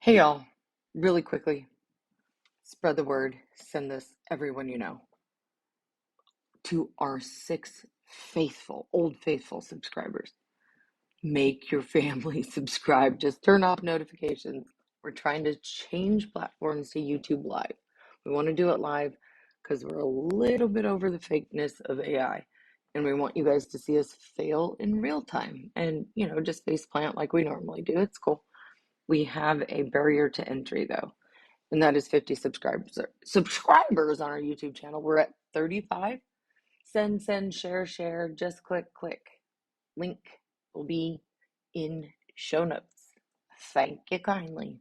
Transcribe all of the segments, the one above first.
Hey y'all, really quickly, spread the word, send this everyone you know. To our 6 faithful, old faithful subscribers. Make your family subscribe. Just turn off notifications. We're trying to change platforms to YouTube Live. We want to do it live because we're a little bit over the fakeness of AI. And we want you guys to see us fail in real time and, just face plant like we normally do. It's cool. We have a barrier to entry though, and that is 50 subscribers on our YouTube channel. We're at 35. Send, share, just click. Link will be in show notes. Thank you kindly.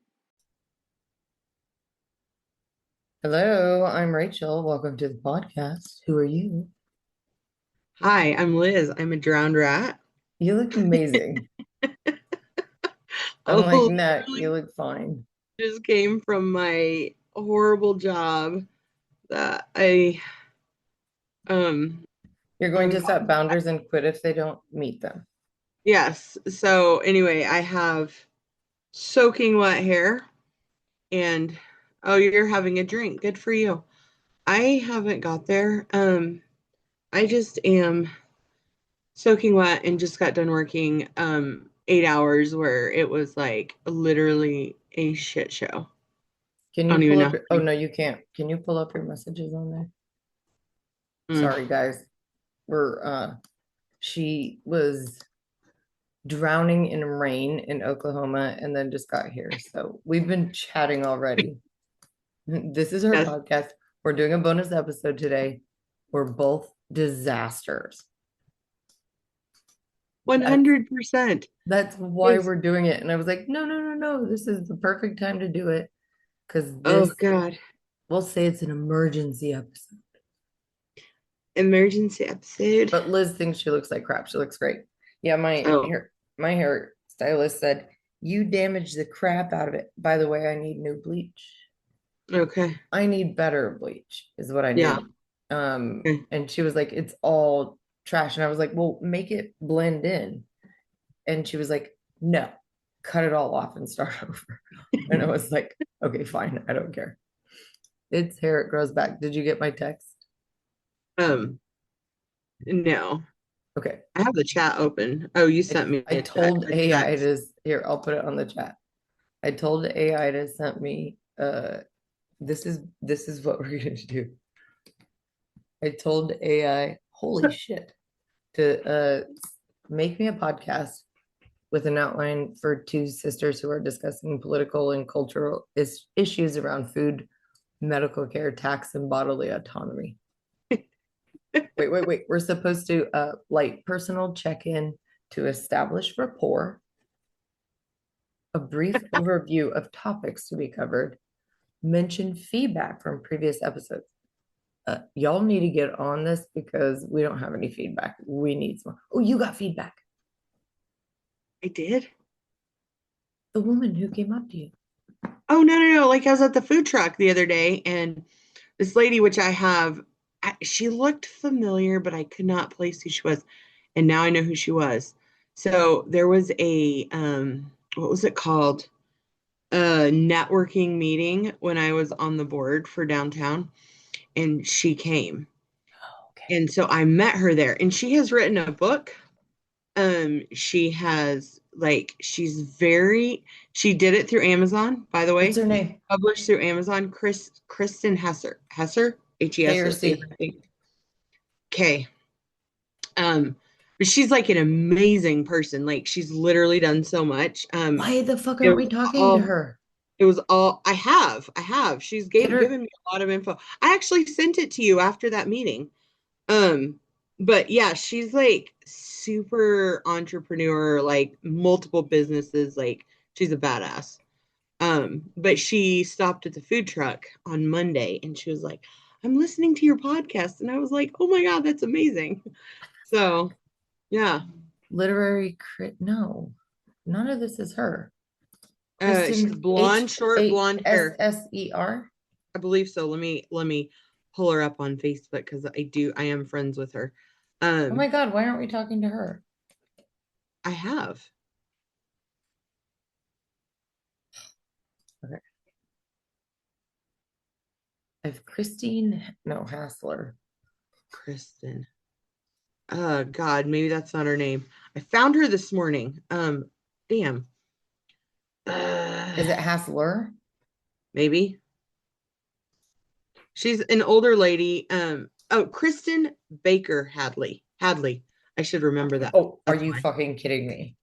Hello, I'm Rachel. Welcome to the podcast. Who are you? Hi, I'm Liz. I'm a drowned rat. You look amazing. I I'm like, no, you literally look fine. just came from my horrible job that um You're going to I'm set boundaries and quit if they don't meet them. yes. So anyway, I have soaking wet hair and oh, you're having a drink. Good for you. I haven't got there. I just am soaking wet and just got done working 8 hours where it was like literally a shit show. Can I you don't even pull up know. your, oh no, you can't. Can you pull up your messages on there? Mm. Sorry, guys. She was drowning in rain in Oklahoma and then just got here. So we've been chatting already. This is her Yes. podcast. We're doing a bonus episode today. We're both disasters. That's 100%. that's why Yes. we're doing it. And I was like, no. This is the perfect time to do it because Oh this, God. we'll say it's an emergency episode. Emergency episode. But Liz thinks she looks like crap. She looks great. Yeah, Oh, my hair stylist said, you damaged the crap out of it. By the way, I need new bleach. okay. I need better bleach, is what I Yeah. need. Okay. And she was like, it's all trash. And I was like, well, make it blend in. And she was like, no, cut it all off and start over. And I was like, okay, fine. I don't care. It's hair, it grows back. Did you get my text? Um, no. Okay. I have the chat open. Oh, you I, sent me I told a AI text. to, here, I'll put it on the chat. I told AI to send me this is what we're gonna do. I told AI, holy shit, to make me a podcast with an outline for two sisters who are discussing political and cultural issues around food, medical care, tax, and bodily autonomy. Wait. We're supposed to light personal check-in to establish rapport, a brief overview of topics to be covered, mention feedback from previous episodes. Y'all need to get on this because we don't have any feedback. We need some. Oh, you got feedback. I did. The woman who came up to you. Oh no. Like I was at the food truck the other day and this lady, which she looked familiar, but I could not place who she was. And now I know who she was. So there was what was it called? A networking meeting when I was on the board for downtown, and she came. Okay. And so I met her there, and she has written a book. She has she did it through Amazon, by the What's way, her name? published through Amazon. Kristen Hesser, K or Hesser, C? I think. K. Um, but she's like an amazing person. Like she's literally done so much. Why the fuck It aren't we was talking to all her? It was all I have. She's Get her. given me a lot of info. I actually sent it to you after that meeting. Um, but yeah, she's like super entrepreneur, like multiple businesses, like she's a badass. But she stopped at the food truck on Monday and she was like, I'm listening to your podcast. And I was like, oh my God, that's amazing. So yeah. Literary crit. No, none of this is her. She's Kristen blonde, H short A blonde S hair. S E R. I believe so. Let me pull her up on Facebook because I am friends with her. Oh my Um, God, why aren't we talking to her? I have. If Christine, no, Hassler. Kristen. Oh God, maybe that's not her name. I found her this morning. Damn. Is it Hassler? Maybe. She's an older lady. Oh, Kristen Baker Hadley. Hadley. I should remember that. Oh, are That's you fine. fucking kidding me?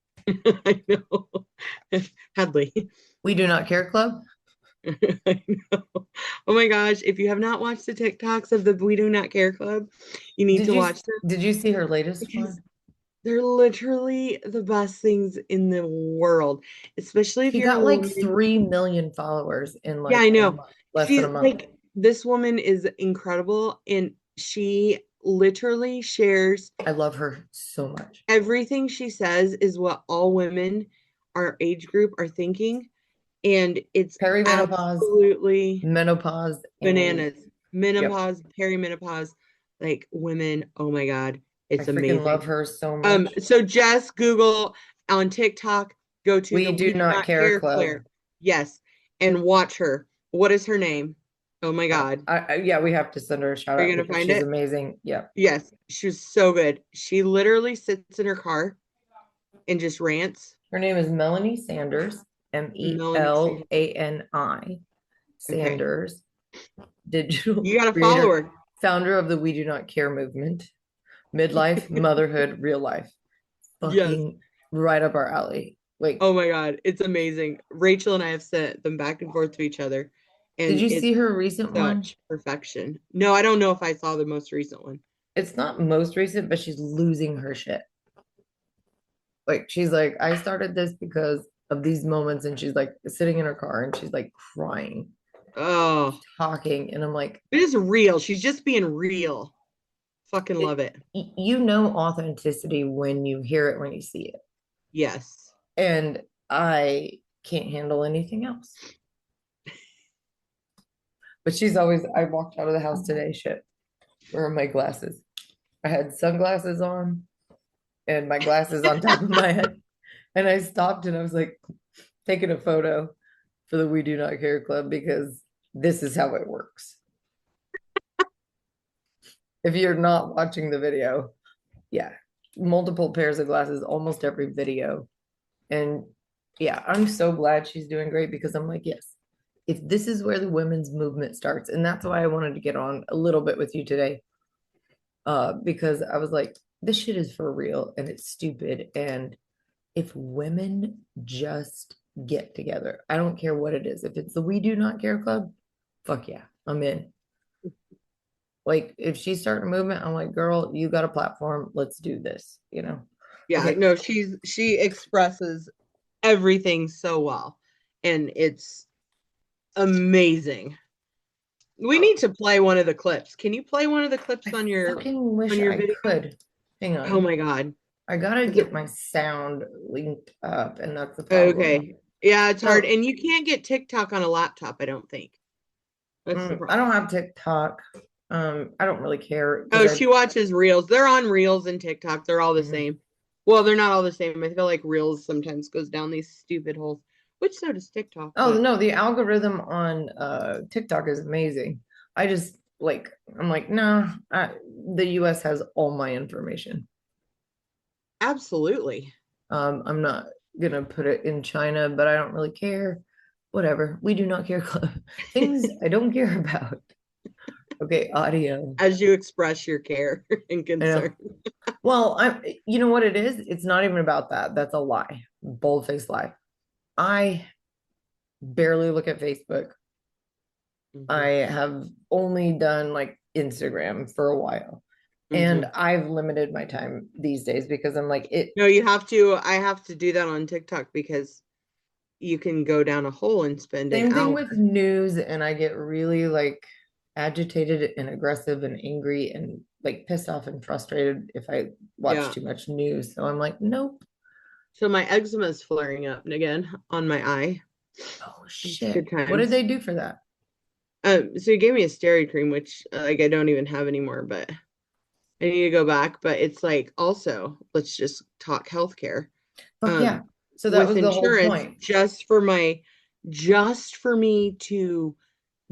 I know. Hadley. We Do Not Care Club? I know. Oh my gosh. If you have not watched the TikToks of the We Do Not Care Club, you need to watch them. Did you see her latest Because one? they're literally the best things in the world, especially if She you're got a like woman. 3 million followers in Yeah, like I a know. month, less She's than a month. like, this woman is incredible, and she literally shares I love her so much. everything she says is what all women our age group are thinking, and it's Perimenopause, absolutely menopause, and bananas. yep. Menopause, perimenopause, like women. Oh my God, I it's freaking love amazing. her so much. So just Google on TikTok, go to We the Do We Do Not Not Care Care Club. Claire. Yes, and watch her. What is her name? Oh my God. Yeah, we have to send her a shout Are out you gonna because find she's it? amazing. Yeah. Yes, she was so good. She literally sits in her car and just rants. Her name is Melanie Sanders, Melanie Melani Sanders, digital You gotta creator, follow her. founder of the We Do Not Care movement, midlife, motherhood, real life. Yes. Fucking right up our alley. Like, Oh my God, it's amazing. Rachel and I have sent them back and forth to each other, and did you it's see her recent one? such perfection. No, I don't know if I saw the most recent one. It's not most recent, but she's losing her shit. Like, she's like, I started this because of these moments, and she's like sitting in her car and she's like crying, Oh, talking, and I'm like, it is real. She's just being real. Fucking love it. you know authenticity when you hear it, when you see it. Yes. And I can't handle anything else. But she's always, I walked out of the house today, shit. Where are my glasses? I had sunglasses on and my glasses on top of my head. And I stopped and I was like taking a photo for the We Do Not Care Club because this is how it works. If you're not watching the video, yeah, multiple pairs of glasses, almost every video. And yeah, I'm so glad she's doing great because I'm like, yes, if this is where the women's movement starts, and that's why I wanted to get on a little bit with you today, because I was like, this shit is for real and it's stupid. And if women just get together, I don't care what it is. If it's the We Do Not Care Club, fuck yeah, I'm in. Like, if she's starting a movement, I'm like, girl, you got a platform. Let's do this, you know? Yeah, Okay. no, she expresses everything so well, and it's amazing. We need to play one of the clips. Can you play one of the clips I on your fucking wish your I video? could. Hang on. Oh my God. I gotta get my sound linked up, and that's the problem. Okay. Yeah, it's hard. So- And you can't get TikTok on a laptop, I don't think. That's the I problem. don't have TikTok. I don't really care. Oh, she watches Reels. They're on Reels and TikTok. They're all the Mhm. same. Well, they're not all the same. I feel like Reels sometimes goes down these stupid holes, which so does TikTok. Oh but- no, the algorithm on TikTok is amazing. I just like I'm like, nah, the US has all my information. Absolutely. I'm not gonna put it in China, but I don't really care. Whatever. We do not care club. Things I don't care about. Okay, audio. As you express your care and concern. Well, you know what it is? It's not even about that. That's a lie. Bold-faced lie. I barely look at Facebook. Mhm. I have only done like Instagram for a while. And I've limited my time these days because I'm like it. No, you have to. I have to do that on TikTok because you can go down a hole and spend Same an thing hour. with news, and I get really like agitated and aggressive and angry and like pissed off and frustrated if I watch Yeah. too much news. So I'm like, nope. So my eczema is flaring up again on my eye. Oh shit. Good times. What did they do for that? So he gave me a steroid cream, which like I don't even have anymore, but I need to go back. But it's like also let's just talk healthcare. Fuck yeah. So that was with the whole insurance point. just for me to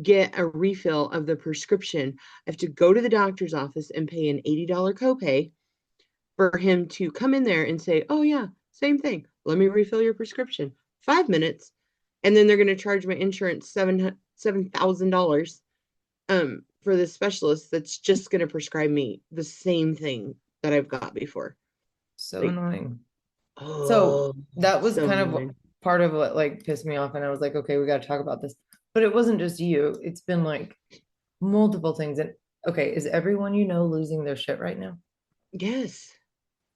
get a refill of the prescription. I have to go to the doctor's office and pay an $80 copay for him to come in there and say, oh yeah, same thing. Let me refill your prescription. 5 minutes. And then they're going to charge my insurance $7,000 for this specialist that's just going to prescribe me the same thing that I've got before. So Like, annoying. oh, So that was so kind of annoying. part of what like pissed me off, and I was like, okay, we got to talk about this. But it wasn't just you. It's been like multiple things. And okay, is everyone you know losing their shit right now Yes.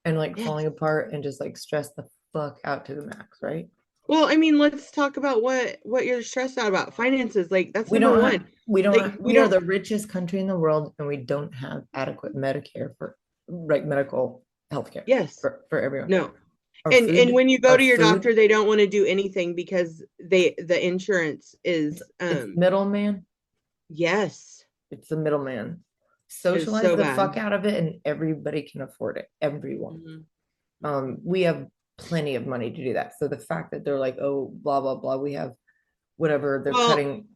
and like Yes. falling apart and just like stressed the fuck out to the max, right? Well, I mean, let's talk about what you're stressed out about. Finances, like that's We number don't one. have, we don't Like, have, we we are don't- the richest country in the world, and we don't have adequate Medicare for like medical health care Yes. for everyone. No. Our And food- when you go our to your food- doctor, they don't want to do anything because the insurance is it's middleman. yes. It's the middleman. Socialize so the bad. fuck out of it, and everybody can afford it. Everyone. Mhm. We have plenty of money to do that. So the fact that they're like, oh, blah blah blah, we have whatever they're Well, cutting.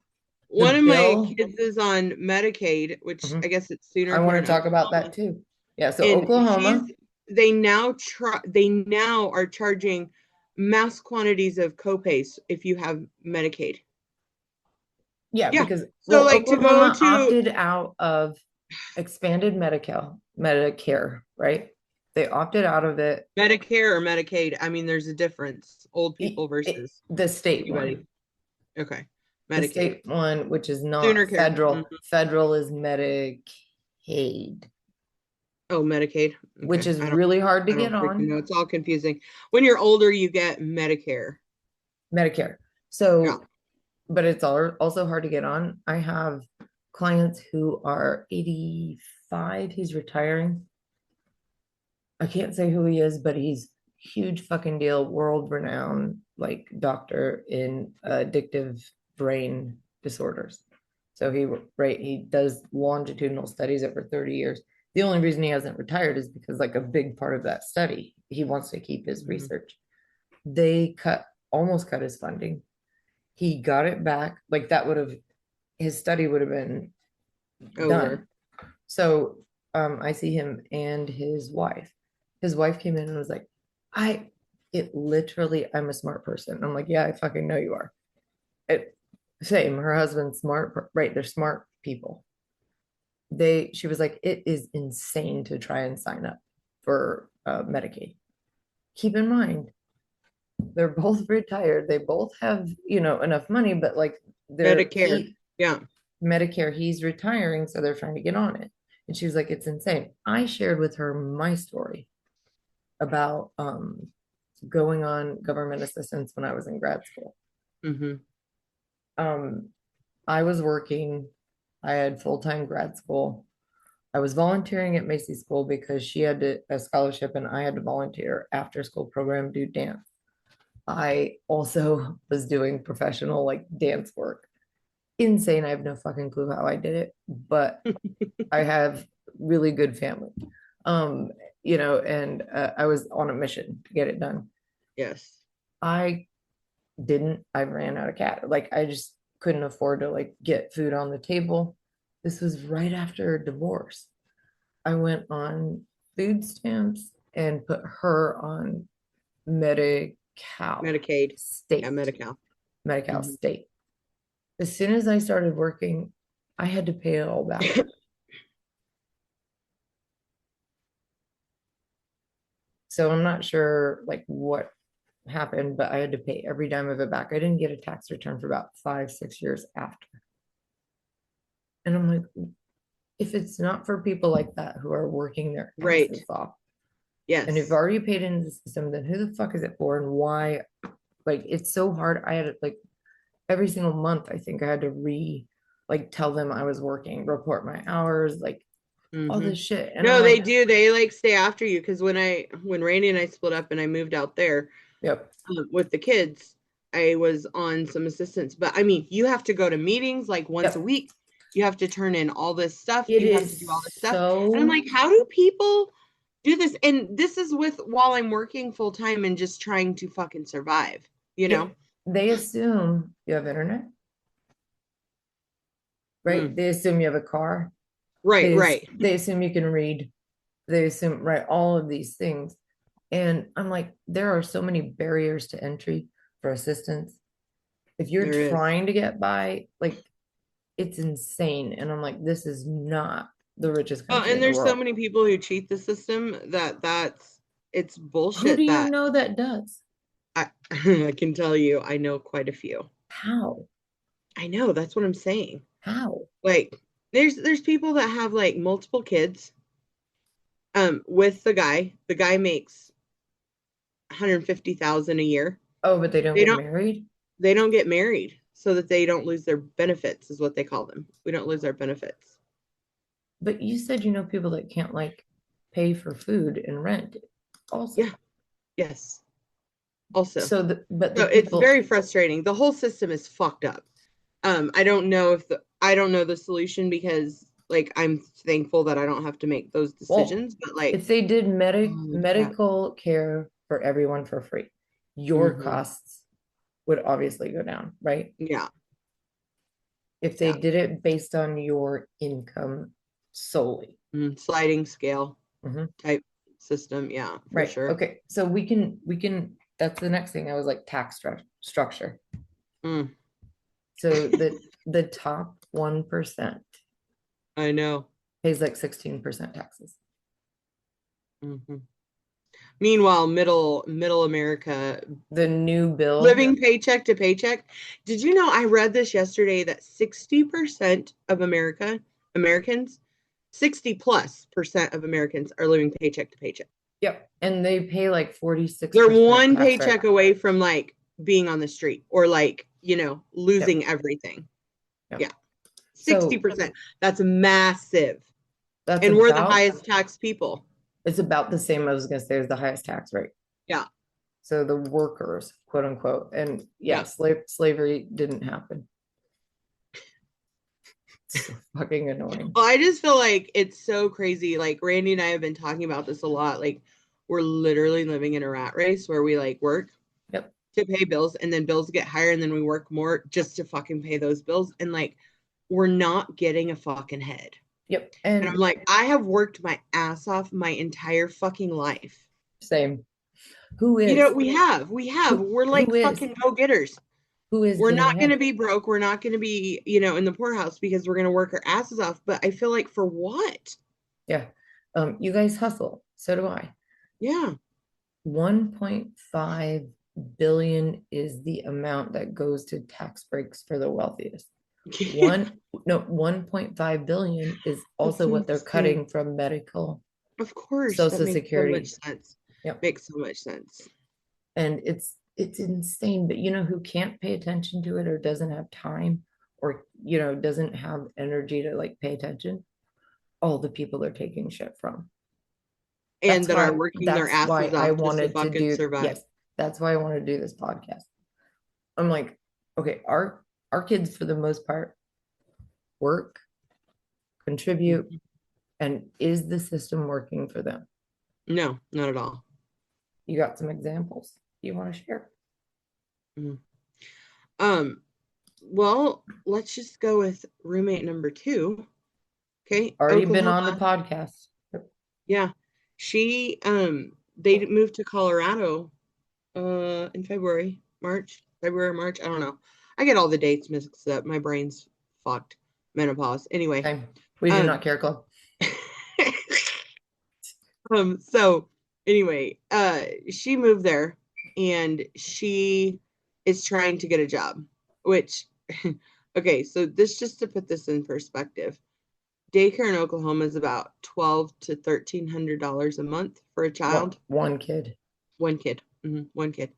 One of bill- my kids is on Medicaid, which Mhm. I guess it's sooner. I want here to in talk about that Oklahoma. too. Yeah. So And Oklahoma, they now are charging mass quantities of copays if you have Medicaid. yeah, Yeah. because So, like, to go Oklahoma to- opted out of expanded Medicare, right? They opted out of it. Medicare or Medicaid? I mean, there's a difference. Old people versus the state anybody. one. Okay. The Medicaid. state one, which is not Sooner care. federal. Mhm. Federal is Medicaid, Oh, Medicaid. which Okay. is I don't- really hard to I don't get freaking on. know. It's all confusing. When you're older, you get Medicare. Medicare. So, Yeah. but it's also hard to get on. I have clients who are 85. He's retiring. I can't say who he is, but he's huge fucking deal, world renowned, like doctor in addictive brain disorders. So he does longitudinal studies over 30 years. The only reason he hasn't retired is because like a big part of that study, he wants to keep his Mhm. research. They almost cut his funding. He got it back. Like his study would have been Over. done. So I see him and his wife. His wife came in and was like, I'm a smart person. I'm like, yeah, I fucking know you are. Same, her husband's smart, right? They're smart people. She was like, it is insane to try and sign up for Medicaid. Keep in mind, they're both retired. They both have, enough money, but like Medicare. Yeah. Medicare, he's retiring, so they're trying to get on it. And she was like, it's insane. I shared with her my story about going on government assistance when I was in grad school. Mm-hmm. I was working, I had full-time grad school. I was volunteering at Macy School because she had a scholarship and I had to volunteer after school program, do dance. I also was doing professional like dance work. Insane. I have no fucking clue how I did it, but I have really good family. And I was on a mission to get it done. Yes. I ran out of cash. Like I just couldn't afford to like get food on the table. This was right after a divorce. I went on food stamps and put her on Medicaid state. Yeah, Medi-Cal. Medi-Cal state. As soon as I started working, I had to pay it all back. So I'm not sure like what happened, but I had to pay every dime of it back. I didn't get a tax return for about 5-6 years after. And I'm like, if it's not for people like that who are working their asses off, yes, and you've already paid into the system, then who the fuck is it for and why? Like, it's so hard. I had like every single month, I think I had to tell them I was working, report my hours, like all this shit. And no, they do. They like stay after you because when Randy and I split up and I moved out there, yep, with the kids, I was on some assistance. But I mean, you have to go to meetings like once a week. You have to turn in all this stuff. You have to do all this stuff. And I'm like, how do people do this? And this is while I'm working full time and just trying to fucking survive, you know? They assume you have internet. right? They assume you have a car. Right, right. They assume you can read. They assume, right, all of these things. And I'm like, there are so many barriers to entry for assistance. If you're There is. trying to get by, like, it's insane. And I'm like, this is not the richest Oh, country in and the there's so world. many people who cheat the system it's Who bullshit do you that know that does? I can tell you, I know quite a few. How? I know, that's what I'm saying. How? Like, there's people that have like multiple kids with the guy. The guy makes 150,000 a year. Oh, but they don't They get don't married? they don't get married so that they don't lose their benefits, is what they call them. We don't lose our benefits. But you said you know people that can't like pay for food and rent also. Yeah. Yes. Also. So but So the it's people, very frustrating. The whole system is fucked up. I don't know I don't know the solution because like I'm thankful that I don't have to make those well, decisions, but like if they did holy crap. medical care for everyone for free, your Mhm. costs would obviously go down, right? Yeah. If they Yeah. did it based on your income solely. Sliding scale Mhm. type system, yeah, for Right. sure. Okay. So we can that's the next thing. I was like tax structure. Mm, So the top 1% I know. pays like 16% taxes. hmm Meanwhile, middle America The new bill, living paycheck to paycheck. Did you know I read this yesterday that 60% of Americans, 60 plus percent of Americans are living paycheck to paycheck. yep, and they pay like They're 46% one tax rate. paycheck away from like being on the street or like, losing Yep. everything. Yep. Yeah. So 60%. That's massive. that's And we're the about highest tax people. it's about the same I was gonna say as the highest tax rate. Yeah. So the workers, quote unquote, and Yeah. slavery didn't happen. It's so fucking annoying. Well, I just feel like it's so crazy. Like Randy and I have been talking about this a lot. Like we're literally living in a rat race where we like work Yep. to pay bills and then bills get higher and then we work more just to fucking pay those bills. And like we're not getting a fucking head. Yep. And I'm like, I have worked my ass off my entire fucking life. Same. Who is? We have. We're like who is? fucking go-getters. Who is We're getting not going to ahead? be broke. We're not going to be, in the poorhouse because we're going to work our asses off. But I feel like for what? Yeah. You guys hustle. So do I. Yeah. 1.5 billion is the amount that goes to tax breaks for the wealthiest. 1.5 billion is also what they're cutting from medical, Of course, Social that makes Security. so much sense. Yep. Makes so much sense. And it's insane. But you know who can't pay attention to it or doesn't have time or doesn't have energy to like pay attention? All the people they're taking shit from. And that are working their asses off just to fucking survive. Yes, that's why I want to do this podcast. I'm like, okay, our kids for the most part work, contribute, and is the system working for them? No, not at all. You got some examples you want to share? Well, let's just go with roommate number 2. Okay. Already been on the podcast. Yeah. She they moved to Colorado in February, March, I don't know. I get all the dates mixed up. My brain's fucked. Menopause. Anyway. Okay. We do not care, club. So anyway, she moved there and she is trying to get a job, which okay, so this just to put this in perspective. Daycare in Oklahoma is about $1,200 to $1,300 a month for a child. One kid. One kid. One kid.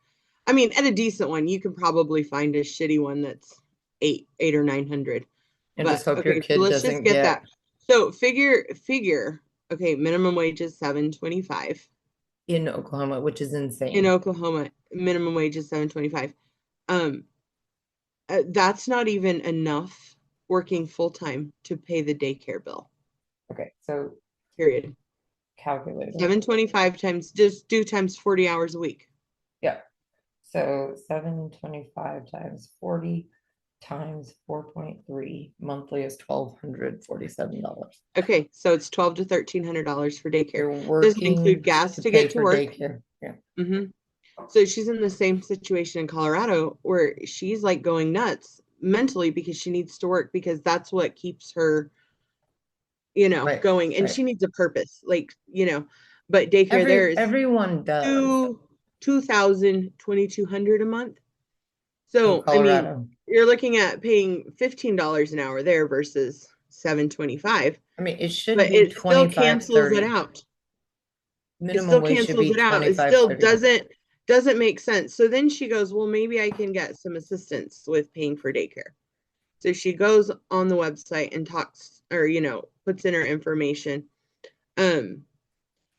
I mean, at a decent one, you can probably find a shitty one that's $800 or $900. And just hope your kid let's doesn't just get get that. So figure. Okay, minimum wage is $7.25 in Oklahoma, which is insane. In Oklahoma, minimum wage is $7.25. That's not even enough working full time to pay the daycare bill. Okay, so period. Calculate $7.25 times 40 hours a week. Yeah. So $7.25 times 40 times 4.3 monthly is $1,247. Okay, so it's $1,200 to $1,300 for daycare. You're Does it working include gas to pay get to for work? daycare. Yeah. Mm-hmm. So she's in the same situation in Colorado where she's like going nuts mentally because she needs to work because that's what keeps her, Right. going. And Right. she needs a purpose, like, but daycare there is Everyone does two thousand 2,200 a month. in So I mean, Colorado. you're looking at paying $15 an hour there versus $7.25, I mean, it should but be it still 25, cancels it 30. out. It Minimum still wage should cancels be it out. It 25, still 30. doesn't make sense. So then she goes, well, maybe I can get some assistance with paying for daycare. So she goes on the website and talks, or puts in her information.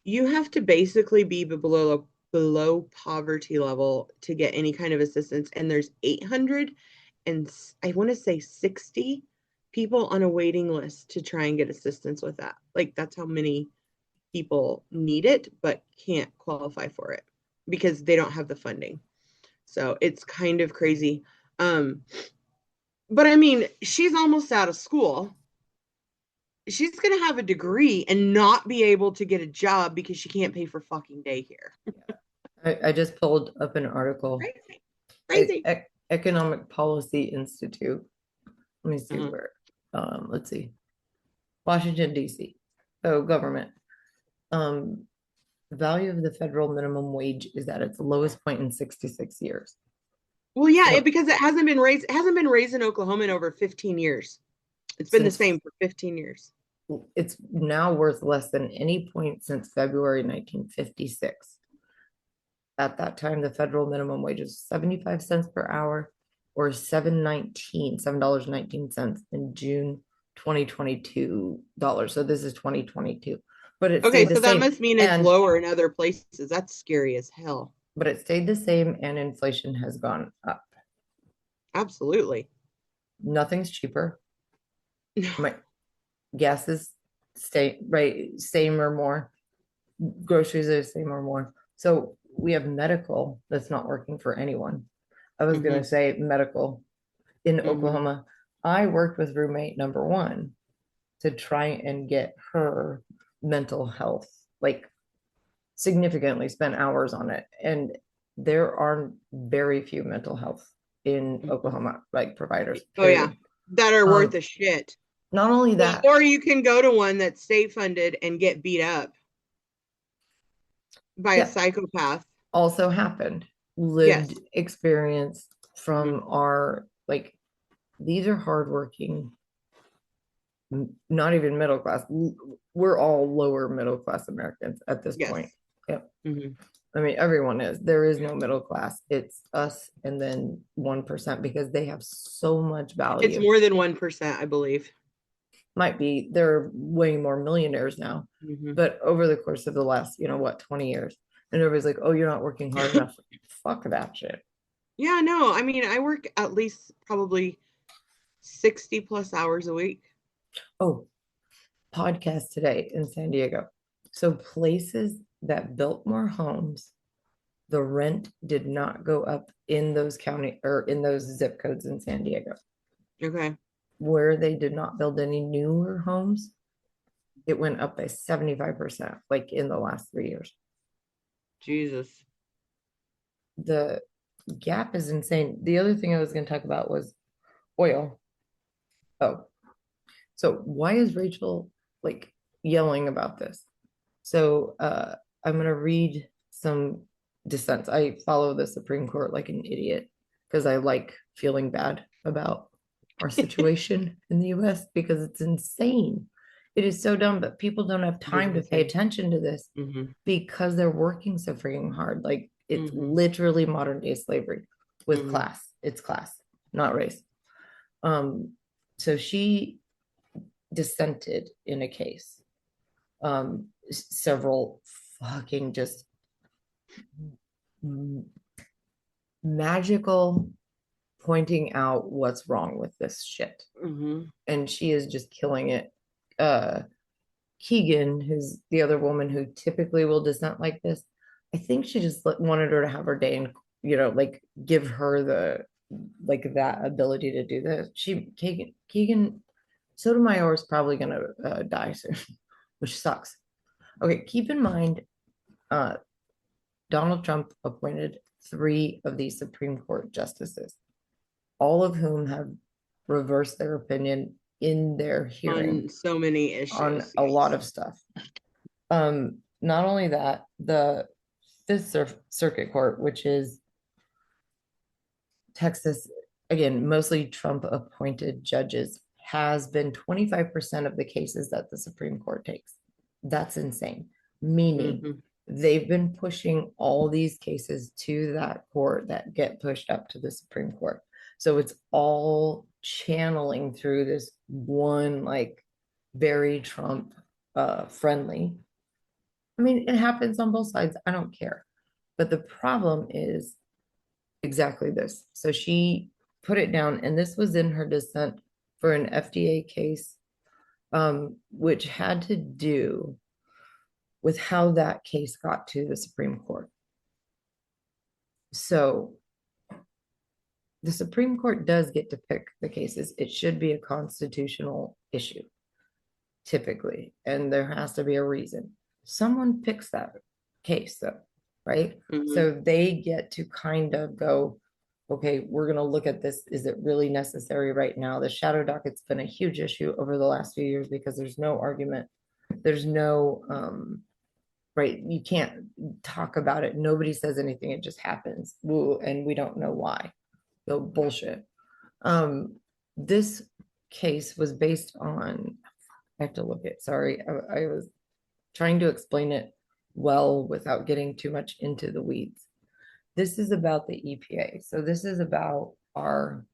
You have to basically be below poverty level to get any kind of assistance, and there's 800 and I want to say 60 people on a waiting list to try and get assistance with that. Like, that's how many people need it but can't qualify for it because they don't have the funding. So it's kind of crazy. But I mean, she's almost out of school. She's going to have a degree and not be able to get a job because she can't pay for fucking daycare. I just pulled up an article. Crazy. Economic Policy Institute. Let me see where. Let's see. Washington, D.C. So government. Value of the federal minimum wage is at its lowest point in 66 years. Well, yeah, because it hasn't been raised. It hasn't been raised in Oklahoma in over 15 years. It's been the same for 15 years. It's now worth less than any point since February 1956. At that time, the federal minimum wage was 75 cents per hour or $7.19 in June 2022 dollars. So this is 2022. But it Okay, stayed the so that same. must mean it's lower in other places. That's scary as hell. But it stayed the same and inflation has gone up. Absolutely. Nothing's cheaper. No. My gas is same or more. Groceries are the same or more. So we have medical that's not working for anyone. I was going to say medical in Oklahoma. I worked with roommate number one to try and get her mental health, like significantly spent hours on it. And there are very few mental health in Oklahoma, like providers. Oh, yeah. That are worth a shit. Not only that. Or you can go to one that's state funded and get beat up by a psychopath. Also happened. Lived experience from our, like, these are hardworking, not even middle class. We're all lower middle class Americans at this point. Yep. I mean, everyone is. There is no middle class. It's us and then 1% because they have so much value. It's more than 1%, I believe. Might be. There are way more millionaires now. But over the course of the last, 20 years. And everybody's like, oh, you're not working hard enough. Fuck that shit. Yeah, no. I mean, I work at least probably 60 plus hours a week. Oh, podcast today in San Diego. So places that built more homes, the rent did not go up in those county or in those zip codes in San Diego. Okay. Where they did not build any newer homes, it went up by 75%, like in the last 3 years. Jesus. The gap is insane. The other thing I was going to talk about was oil. Oh, so why is Rachel like yelling about this? So I'm going to read some dissents. I follow the Supreme Court like an idiot because I like feeling bad about our situation in the US because it's insane. It is so dumb, but people don't have time to pay attention to this because they're working so freaking hard. Like it's literally modern day slavery with class. It's class, not race. So she dissented in a case. Several fucking just magical pointing out what's wrong with this shit. And she is just killing it. Keegan, who's the other woman who typically will dissent like this, I think she just wanted her to have her day and like give her like that ability to do this. Keegan Sotomayor is probably gonna die soon, which sucks. Okay, keep in mind, uh, Donald Trump appointed 3 of these Supreme Court justices, all of whom have reversed their opinion in their hearing On so many issues. on a lot of stuff. Not only that, the Fifth Circuit Court, which is Texas, again, mostly Trump appointed judges, has been 25% of the cases that the Supreme Court takes. That's insane. Meaning they've been pushing all these cases to that court that get pushed up to the Supreme Court. So it's all channeling through this one, like, very Trump friendly. I mean, it happens on both sides. I don't care. But the problem is exactly this. So she put it down, and this was in her dissent for an FDA case, which had to do with how that case got to the Supreme Court. So the Supreme Court does get to pick the cases. It should be a constitutional issue, typically, and there has to be a reason. Someone picks that case, though, right? So they get to kind of go, okay, we're going to look at this. Is it really necessary right now? The shadow docket's been a huge issue over the last few years because there's no argument. There's no, right? You can't talk about it. Nobody says anything. It just happens. And we don't know why. So bullshit. This case was based on, I have to look at, sorry, I was trying to explain it well without getting too much into the weeds. This is about the EPA. So this is about our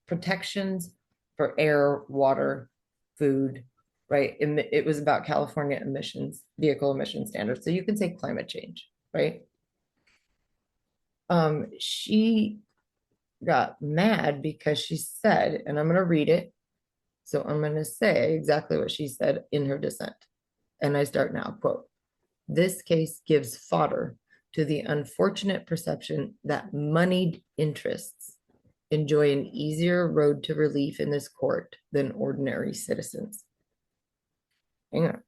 protections for air, water, food, right? It was about California emissions, vehicle emission standards. So you can say climate change, right? She got mad because she said, and I'm going to read it. So I'm going to say exactly what she said in her dissent. And I start now, quote, "This case gives fodder to the unfortunate perception that moneyed interests enjoy an easier road to relief in this court than ordinary citizens." Hang on.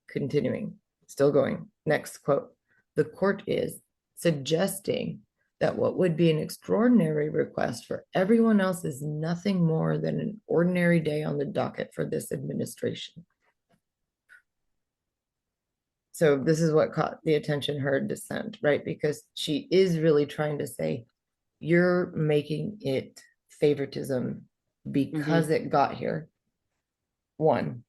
Continuing. Still going. Next quote. "The court is suggesting that what would be an extraordinary request for everyone else is nothing more than an ordinary day on the docket for this administration." So this is what caught the attention, her dissent, right? Because she is really trying to say, you're making it favoritism because it got here, one.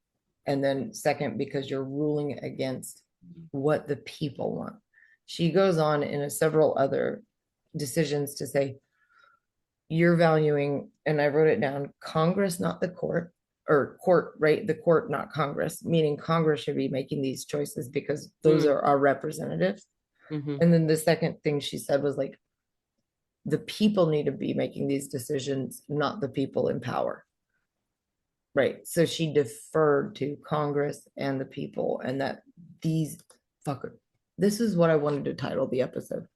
And then second, because you're ruling against what the people want. She goes on in several other decisions to say, you're valuing, and I wrote it down, Congress, not the court, or court, right? The court, not Congress, meaning Congress should be making these choices because those are our representatives. And then the second thing she said was like, the people need to be making these decisions, not the people in power. Right. So she deferred to Congress and the people, and that these fucker. This is what I wanted to title the episode.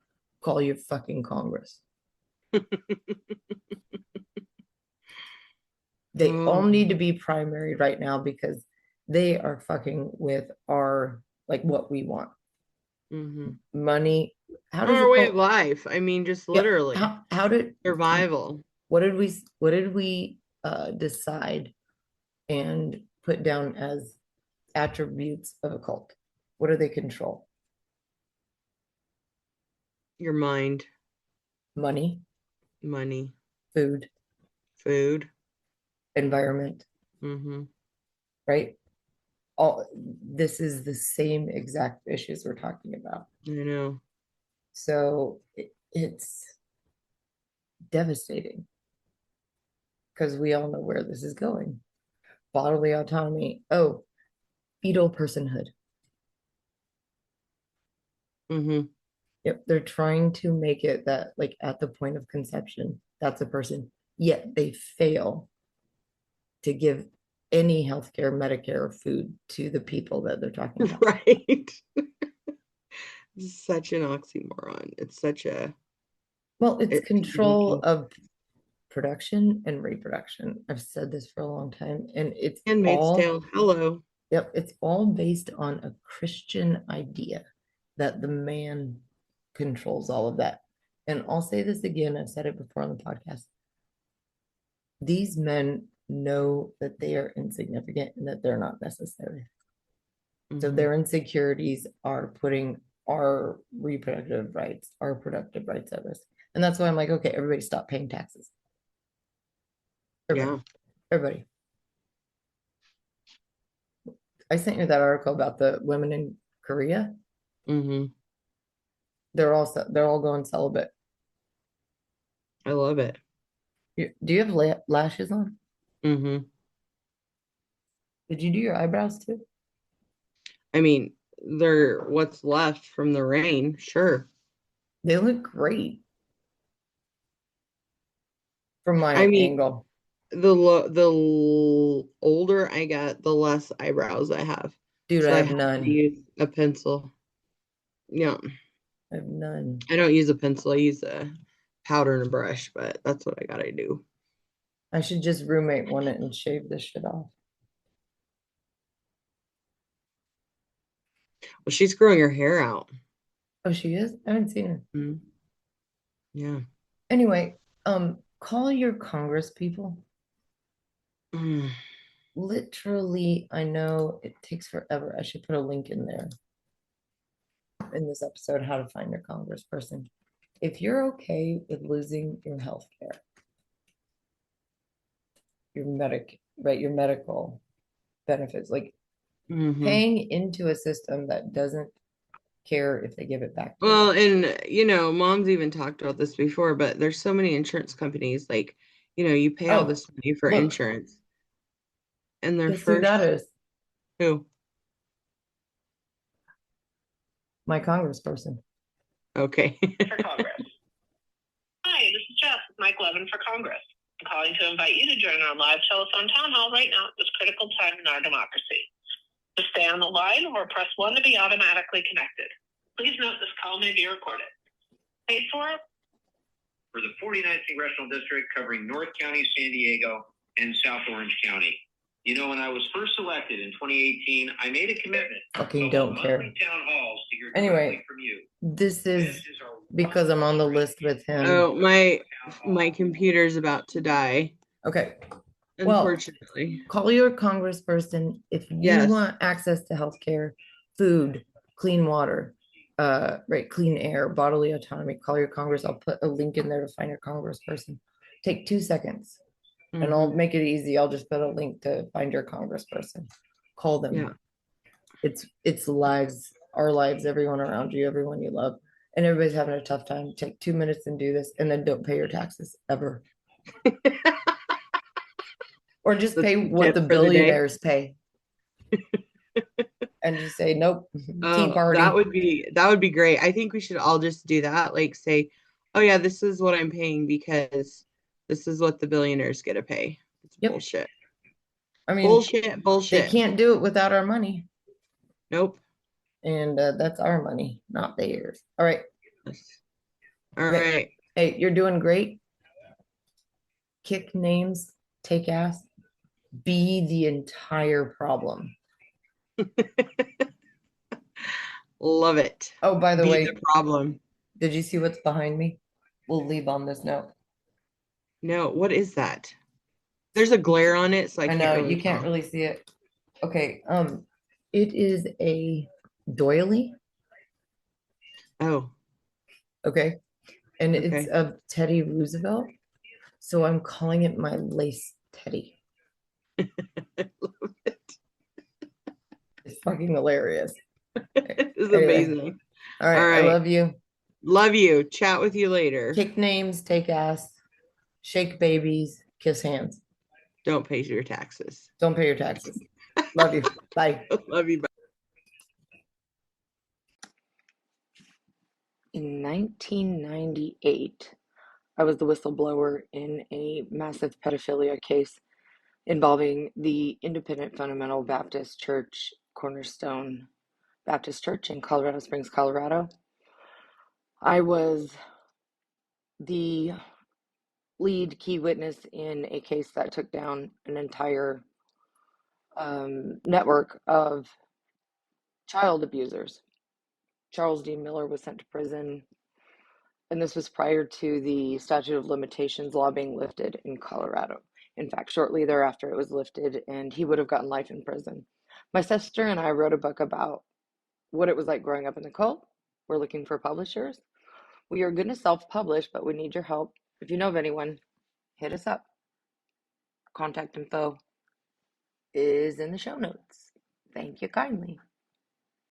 Call your fucking Congress. They all need to be primary right now because they are fucking with our, like, what we want. Money. How does our way of life? I mean, just literally. How did survival? What did we decide and put down as attributes of a cult? What do they control? Your mind. Money. Food. Environment. Right? All this is the same exact issues we're talking about. I know. So it's devastating because we all know where this is going. Bodily autonomy. Oh, fetal personhood. Yep, they're trying to make it that, like, at the point of conception, that's a person, yet they fail to give any healthcare, Medicare, or food to the people that they're talking about. Right. such an oxymoron. It's such a Well, it's it's control confusing. of production and reproduction. I've said this for a long time, and it's Handmaid's all, Tale. Hello. yep, it's all based on a Christian idea that the man controls all of that. And I'll say this again, I've said it before on the podcast. These men know that they are insignificant and that they're not necessary. So Mhm. their insecurities are putting our reproductive rights, our productive rights at risk. And that's why I'm like, okay, everybody stop paying taxes. Everybody, Yeah. everybody. I sent you that article about the women in Korea. Hmm. They're all going celibate. I love it. Do you have lashes on? Hmm. Did you do your eyebrows too? I mean, they're what's left from the rain. Sure. They look great from I my mean, angle. older I get, the less eyebrows I have. Dude, So I I have have to none. use a pencil. Yeah. I have none. I don't use a pencil. I use a powder and a brush, but that's what I gotta do. I should just roommate one it and shave this shit off. Well, she's growing her hair out. Oh, she is? I haven't seen her. Mhm. Yeah. Anyway, call your Congress people. Mm. Literally, I know it takes forever. I should put a link in there in this episode, how to find your congressperson. If you're okay with losing your health care, your medical benefits, like Hmm. paying into a system that doesn't care if they give it back to you. Well, and mom's even talked about this before, but there's so many insurance companies, like, you pay all Oh, this money for look, insurance, and their guess who that first is? who? My congressperson. Okay. For Congress. Hi, this is Jess with Mike Levin for Congress. I'm calling to invite you to join our live telephone town hall right now at this critical time in our democracy. Just stay on the line or press 1 to be automatically connected. Please note this call may be recorded. Paid for the 49th Congressional District covering North County, San Diego, and South Orange County. When I was first elected in 2018, I made a commitment Fucking don't care. town halls to hear Anyway, from you. this is because I'm on the list with him. Oh, my computer's about to die, Okay. Well, unfortunately. call your congressperson if you Yes. want access to healthcare, food, clean water, clean air, bodily autonomy. Call your Congress. I'll put a link in there to find your congressperson. Take 2 seconds, and I'll make it easy. I'll just put a link to find your congressperson. Call them. Yeah. It's lives, our lives, everyone around you, everyone you love, and everybody's having a tough time. Take 2 minutes and do this, and then don't pay your taxes ever. Or just That's pay the what tip the for the day. billionaires pay. And just say, nope, Tea Party. That would be great. I think we should all just do that. Like say, oh yeah, this is what I'm paying because this is what the billionaires get to pay. It's Yep. bullshit. I mean, Bullshit. they can't do it without our money. Nope. And that's our money, not theirs. All right. All Okay. right. Hey, you're doing great. Kick names, take ass, be the entire problem. Love it. Oh, by the Be way, the problem. did you see what's behind me? We'll leave on this note. No, what is that? There's a glare on it, so I I can't know really you can't tell. really see it. Okay, it is a doily. Oh, Okay, and it's okay. of Teddy Roosevelt. So I'm calling it my lace teddy. I love it. It's fucking hilarious. It's Anyway. amazing. All right, All I right. love you. Love you. Chat with you later. Kick names, take ass, shake babies, kiss hands. Don't pay your taxes. Don't pay your taxes. Love you. Bye. Love you. Bye. In 1998, I was the whistleblower in a massive pedophilia case involving the Independent Fundamental Baptist Church, Cornerstone Baptist Church in Colorado Springs, Colorado. I was the lead key witness in a case that took down an entire network of child abusers. Charles D. Miller was sent to prison, and this was prior to the statute of limitations law being lifted in Colorado. In fact, shortly thereafter, it was lifted, and he would have gotten life in prison. My sister and I wrote a book about what it was like growing up in the cult. We're looking for publishers. We are going to self-publish, but we need your help. If you know of anyone, hit us up. Contact info is in the show notes. Thank you kindly.